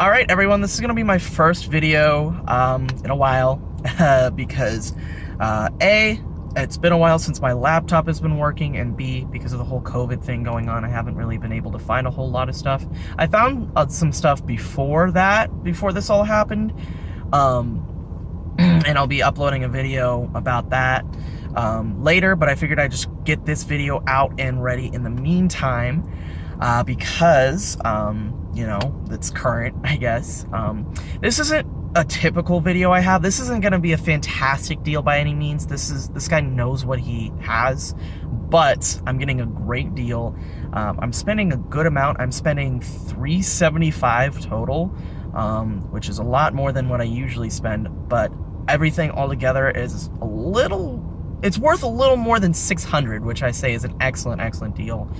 Alright everyone, this is going to be my first video in a while because A, it's been a while since my laptop has been working, and B, because of the whole COVID thing going on, I haven't really been able to find a whole lot of stuff. I found some stuff before this all happened, and I'll be uploading a video about that later, but I figured I'd just get this video out and ready in the meantime because, you know, it's current, I guess. This isn't a typical video I have. This isn't going to be a fantastic deal by any means. This guy knows what he has, but I'm getting a great deal. I'm spending a good amount. I'm spending $375 total, which is a lot more than what I usually spend, but everything altogether is it's worth a little more than $600, which I say is an excellent deal.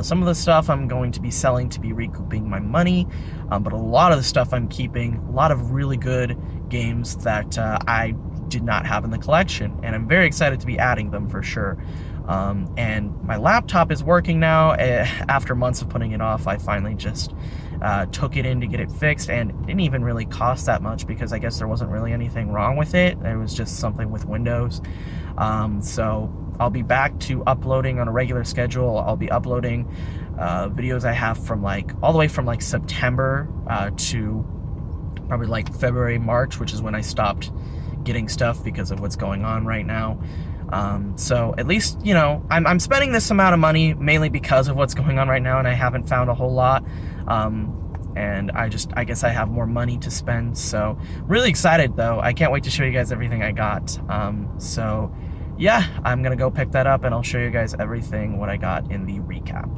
Some of the stuff I'm going to be selling to be recouping my money, but a lot of the stuff I'm keeping, a lot of really good games that I did not have in the collection, and I'm very excited to be adding them for sure. And my laptop is working now. After months of putting it off, I finally just took it in to get it fixed, and it didn't even really cost that much because I guess there wasn't really anything wrong with it. It was just something with Windows. So I'll be back to uploading on a regular schedule. I'll be uploading videos I have from all the way from September to probably February, March, which is when I stopped getting stuff because of what's going on right now. So at least, you know, I'm spending this amount of money mainly because of what's going on right now, and I haven't found a whole lot. And I guess I have more money to spend. So really excited though. I can't wait to show you guys everything I got. So yeah, I'm gonna go pick that up and I'll show you guys everything what I got in the recap.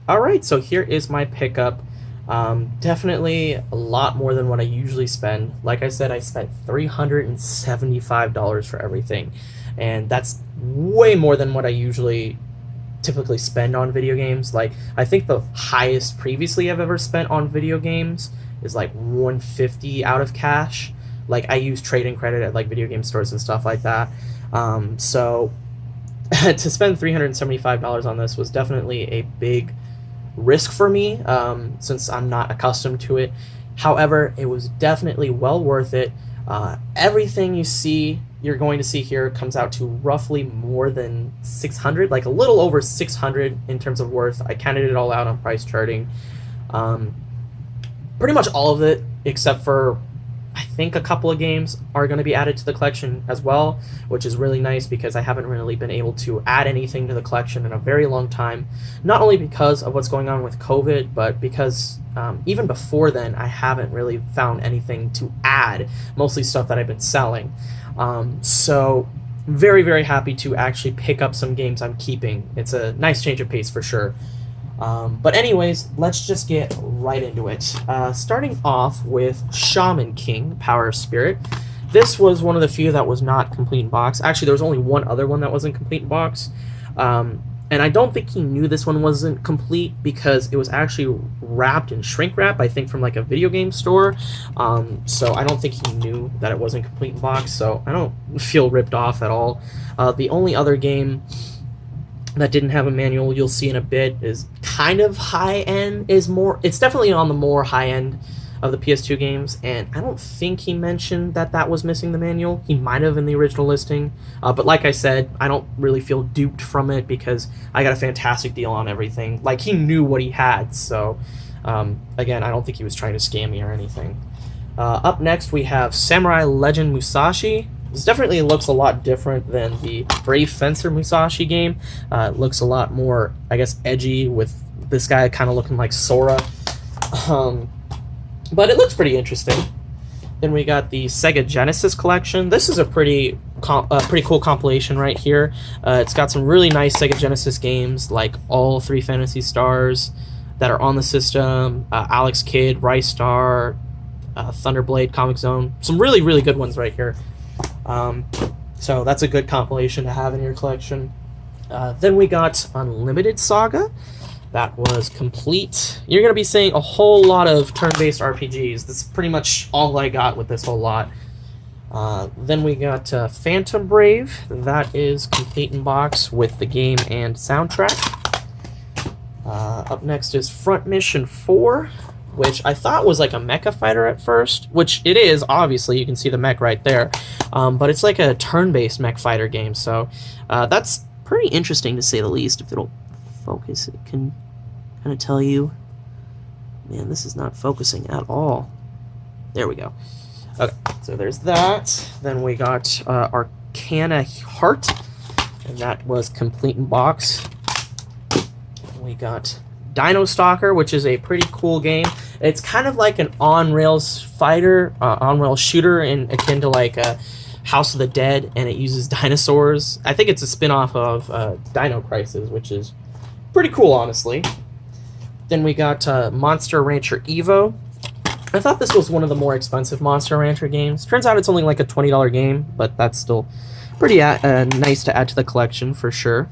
Alright, so here is my pickup. Definitely a lot more than what I usually spend. Like I said, I spent $375 for everything, and that's way more than what I usually typically spend on video games. I think the highest previously I've ever spent on video games is $150 out of cash. I use trade-in credit at video game stores and stuff like that. So to spend $375 on this was definitely a big risk for me, since I'm not accustomed to it. However, it was definitely well worth it. Everything you're going to see here comes out to roughly more than 600, a little over 600 in terms of worth. I counted it all out on price charting. Pretty much all of it, except for I think a couple of games are going to be added to the collection as well, which is really nice because I haven't really been able to add anything to the collection in a very long time. Not only because of what's going on with COVID, but because even before then, I haven't really found anything to add, mostly stuff that I've been selling. So very happy to actually pick up some games I'm keeping. It's a nice change of pace for sure. But anyways, let's just get right into it. Starting off with Shaman King, Power of Spirit. This was one of the few that was not complete in box. Actually, there was only one other one that wasn't complete in box. And I don't think he knew this one wasn't complete because it was actually wrapped in shrink wrap, I think from a video game store. So I don't think he knew that it wasn't complete in box, so I don't feel ripped off at all. The only other game that didn't have a manual you'll see in a bit is kind of high-end, it's definitely on the more high-end of the PS2 games, and I don't think he mentioned that was missing the manual. He might have in the original listing, but like I said, I don't really feel duped from it because I got a fantastic deal on everything. He knew what he had, so again, I don't think he was trying to scam me or anything. Up next we have Samurai Legend Musashi. This definitely looks a lot different than the Brave Fencer Musashi game. It looks a lot more, I guess, edgy, with this guy kind of looking like Sora. But it looks pretty interesting. Then we got the Sega Genesis collection. This is a pretty cool compilation right here. It's got some really nice Sega Genesis games, like all 3 Phantasy Stars that are on the system, Alex Kidd, Rice Star, Thunderblade, Comic Zone. Some really good ones right here. So that's a good compilation to have in your collection. Then we got Unlimited Saga. That was complete. You're going to be seeing a whole lot of turn-based RPGs. That's pretty much all I got with this whole lot. Then we got Phantom Brave. That is complete in box with the game and soundtrack. Up next is Front Mission 4. which I thought was like a mecha fighter at first, which it is, obviously. You can see the mech right there. But it's like a turn-based mech fighter game, so that's pretty interesting to say the least. If it'll focus, it can kind of tell you. Man, this is not focusing at all. There we go. Okay, so there's that. Then we got Arcana Heart, and that was complete in box. We got Dino Stalker, which is a pretty cool game. It's kind of like an on-rails fighter, on-rails shooter, and akin to like House of the Dead, and it uses dinosaurs. I think it's a spin-off of Dino Crisis, which is pretty cool, honestly. Then we got Monster Rancher Evo. I thought this was one of the more expensive Monster Rancher games. Turns out it's only like a $20 game, but that's still pretty nice to add to the collection for sure.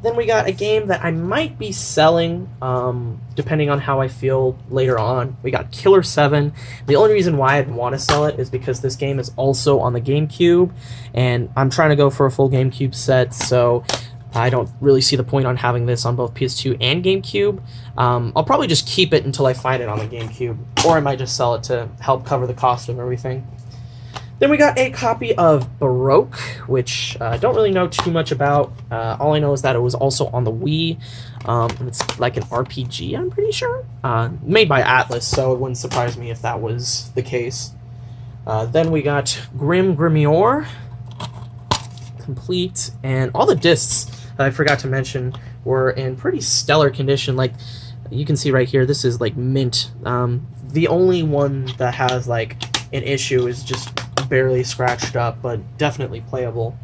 Then we got a game that I might be selling, depending on how I feel later on. We got Killer 7. The only reason why I'd want to sell it is because this game is also on the GameCube, and I'm trying to go for a full GameCube set, so I don't really see the point on having this on both PS2 and GameCube. I'll probably just keep it until I find it on the GameCube, or I might just sell it to help cover the cost of everything. Then we got a copy of Baroque, which I don't really know too much about. All I know is that it was also on the Wii. And it's like an RPG, I'm pretty sure. Made by Atlas, so it wouldn't surprise me if that was the case. Then we got Grim Grimoire, complete, and all the discs that I forgot to mention were in pretty stellar condition. Like you can see right here, this is like mint. The only one that has like an issue is just barely scratched up, but definitely playable.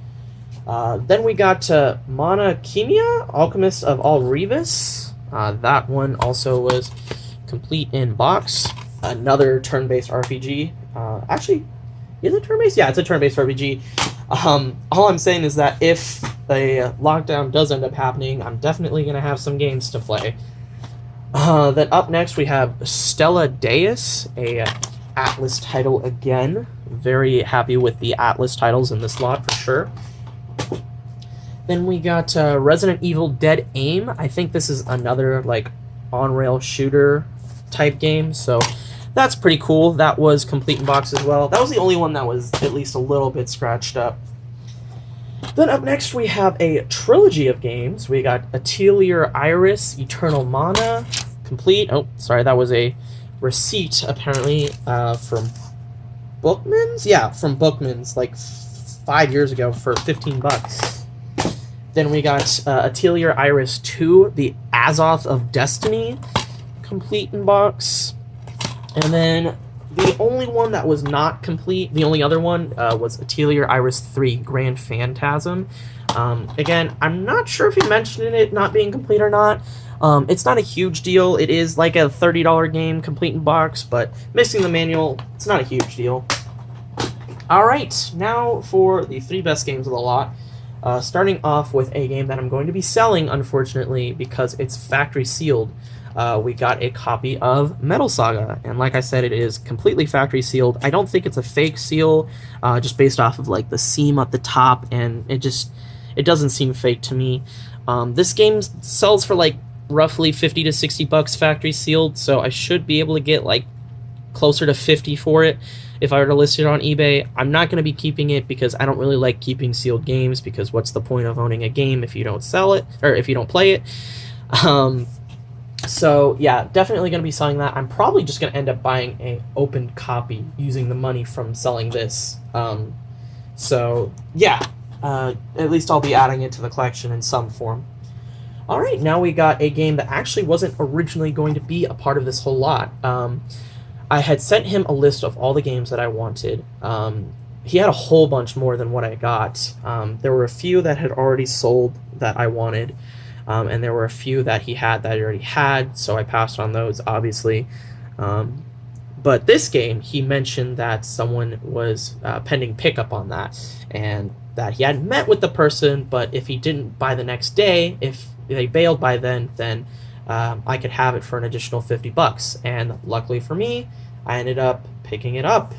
Then we got Mana Kimia, Alchemist of All Revis. That one also was complete in box. Another turn-based RPG. Actually, is it turn-based? Yeah, it's a turn-based RPG. All I'm saying is that if a lockdown does end up happening, I'm definitely going to have some games to play. Then up next we have Stella Deus, a Atlas title again. Very happy with the Atlas titles in this lot for sure. Then we got Resident Evil Dead Aim. I think this is another like on-rail shooter type game, so that's pretty cool. That was complete in box as well. That was the only one that was at least a little bit scratched up. Then up next we have a trilogy of games. We got Atelier Iris, Eternal Mana, complete. Oh, sorry, that was a receipt apparently from Bookman's? Yeah, from Bookman's like 5 years ago for $15. Then we got Atelier Iris 2, the Azoth of Destiny, complete in box. And then the only one that was not complete, the only other one was Atelier Iris 3, Grand Phantasm. Again, I'm not sure if he mentioned it not being complete or not. It's not a huge deal. It is like a $30 game, complete in box, but missing the manual, it's not a huge deal. Alright, now for the 3 best games of the lot. Starting off with a game that I'm going to be selling, unfortunately, because it's factory sealed. We got a copy of Metal Saga, and like I said, it is completely factory sealed. I don't think it's a fake seal, just based off of like the seam at the top, and it doesn't seem fake to me. This game sells for like roughly $50 to $60 factory sealed, so I should be able to get like closer to $50 for it if I were to list it on eBay. I'm not going to be keeping it because I don't really like keeping sealed games, because what's the point of owning a game if you don't sell it, or if you don't play it? So yeah, definitely going to be selling that. I'm probably just going to end up buying a open copy using the money from selling this. So yeah, at least I'll be adding it to the collection in some form. Alright, now we got a game that actually wasn't originally going to be a part of this whole lot. I had sent him a list of all the games that I wanted. He had a whole bunch more than what I got. There were a few that had already sold that I wanted, and there were a few that he had that I already had, so I passed on those, obviously. But this game, he mentioned that someone was pending pickup on that, and that he hadn't met with the person, but if he didn't by the next day, if they bailed by then I could have it for an additional $50. And luckily for me, I ended up picking it up.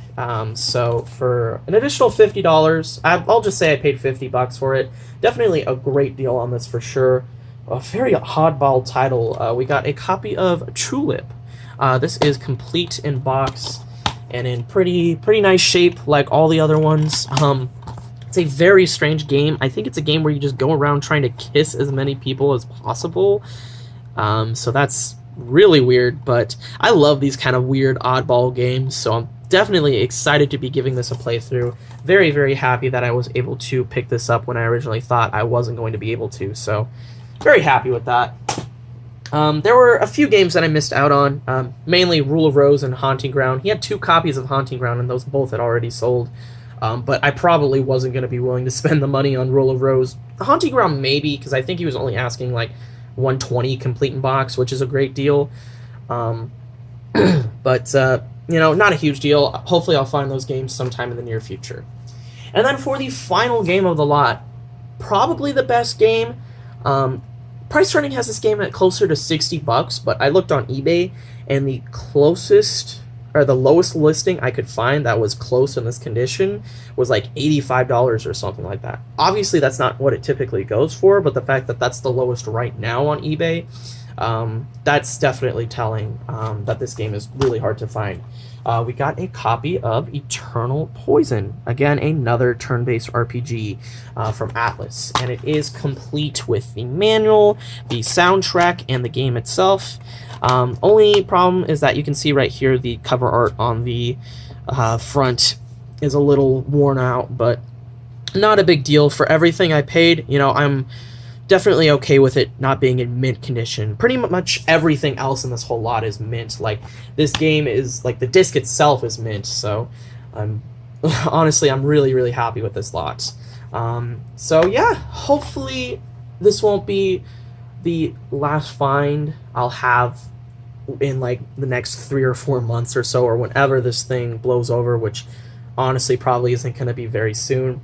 So for an additional $50, I'll just say I paid $50 for it. Definitely a great deal on this for sure. A very oddball title. We got a copy of Tulip. This is complete in box and in pretty nice shape like all the other ones. It's a very strange game. I think it's a game where you just go around trying to kiss as many people as possible. So that's really weird, but I love these kind of weird oddball games, so I'm definitely excited to be giving this a playthrough. Very, very happy that I was able to pick this up when I originally thought I wasn't going to be able to, so very happy with that. There were a few games that I missed out on, mainly Rule of Rose and Haunting Ground. He had 2 copies of Haunting Ground, and those both had already sold. But I probably wasn't going to be willing to spend the money on Rule of Rose. The Haunting Ground maybe, because I think he was only asking like $120 complete in box, which is a great deal. But you know, not a huge deal. Hopefully I'll find those games sometime in the near future. And then for the final game of the lot, probably the best game. Price Running has this game at closer to $60, but I looked on eBay, and the closest, or the lowest listing I could find that was close in this condition was like $85 or something like that. Obviously, that's not what it typically goes for, but the fact that that's the lowest right now on eBay, that's definitely telling that this game is really hard to find. We got a copy of Eternal Poison. Again, another turn-based RPG from Atlas. And it is complete with the manual, the soundtrack, and the game itself. Only problem is that you can see right here the cover art on the front is a little worn out, but not a big deal. For everything I paid, you know, I'm definitely okay with it not being in mint condition. Pretty much everything else in this whole lot is mint. Like, this game is, like, the disc itself is mint, so honestly, I'm really, really happy with this lot. So yeah, hopefully this won't be the last find I'll have in, like, the next 3 or 4 months or so, or whenever this thing blows over, which honestly probably isn't going to be very soon.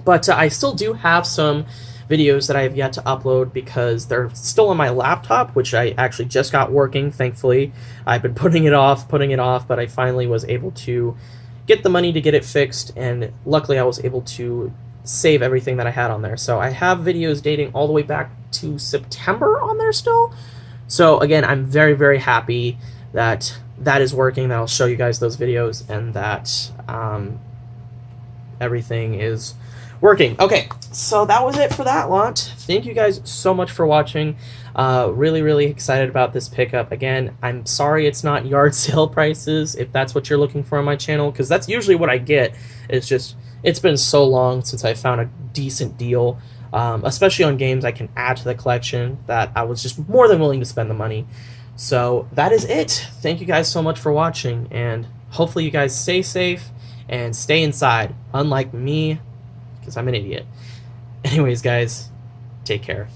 But I still do have some videos that I have yet to upload because they're still on my laptop, which I actually just got working, thankfully. I've been putting it off, but I finally was able to get the money to get it fixed, and luckily I was able to save everything that I had on there. So I have videos dating all the way back to September on there still. So again, I'm very, very happy that that is working, that I'll show you guys those videos, and that everything is working. Okay, so that was it for that lot. Thank you guys so much for watching. Really, really excited about this pickup. Again, I'm sorry it's not yard sale prices if that's what you're looking for on my channel, because that's usually what I get. It's just, it's been so long since I found a decent deal, especially on games I can add to the collection, that I was just more than willing to spend the money. So that is it. Thank you guys so much for watching, and hopefully you guys stay safe and stay inside, unlike me, because I'm an idiot. Anyways, guys, take care.